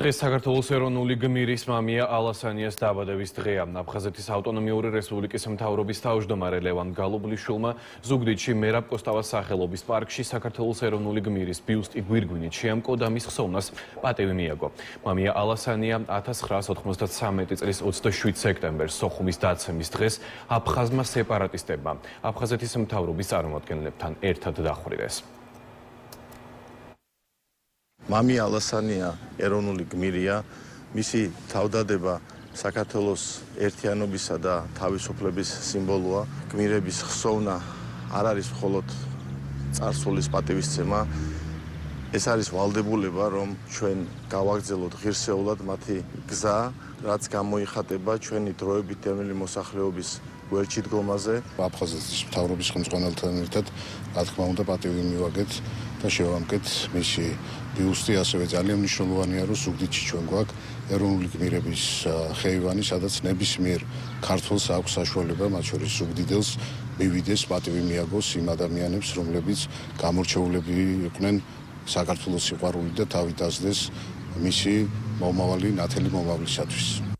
დღეს საქართველოს ეროვნული გმირის მამია ალასანიას დაბადების დღეა. აფხაზეთის ავტონომიური რესპუბლიკის მთავრობის თავმჯდომარე ლევან გალობლიშვილმა ზუგდიდში მერაბ კოსტავას სახელობის პარკში საქართველოს ეროვნული გმირის ბიუსტი გვირგვინით შეამკო და მის ხსოვნას პატივი მიაგო. მამია ალასანია 1993 წლის 27 სექტემბერს სოხუმის დაცემის დღეს აფხაზმა სეპარატისტებმა აფხაზეთის მთავრობის წარმომადგენლებთან ერთად დახვრიტეს. მამია ალასანია ეროვნული გმირია, მისი თავდადება საქართველოს ერთიანობისა და თავისუფლების სიმბოლოა. გმირების ხსოვნა არ არის მხოლოდ წარსულის პატივისცემა, ეს არის ვალდებულება, რომ ჩვენ გავაგრძელოთ ღირსეულად მათი გზა, რაც გამოიხატება ჩვენი დროებითი მოსახლეობის გვერდში დგომაზე. აფხაზეთის მთავრობის ხელმძღვანელთან ერთად, რა თქმა უნდა, პატივი მივაგეთ და შევამკეთ მისი ბიუსტი, ასევე ძალიან მნიშვნელოვანია, რომ ზუგდიდში ჩვენ გვაქვს ეროვნული გმირების ხეივანი, სადაც ნებისმიერ ქართველს აქვს საშუალება, მათ შორის ზუგდიდელს, მივიდეს, პატივი მიაგოს იმ ადამიანებს, რომლებიც გამორჩეულები იყვნენ საქართველოს სიყვარული და თავი დასდეს მისი მომავალი, ნათელი მომავლისათვის.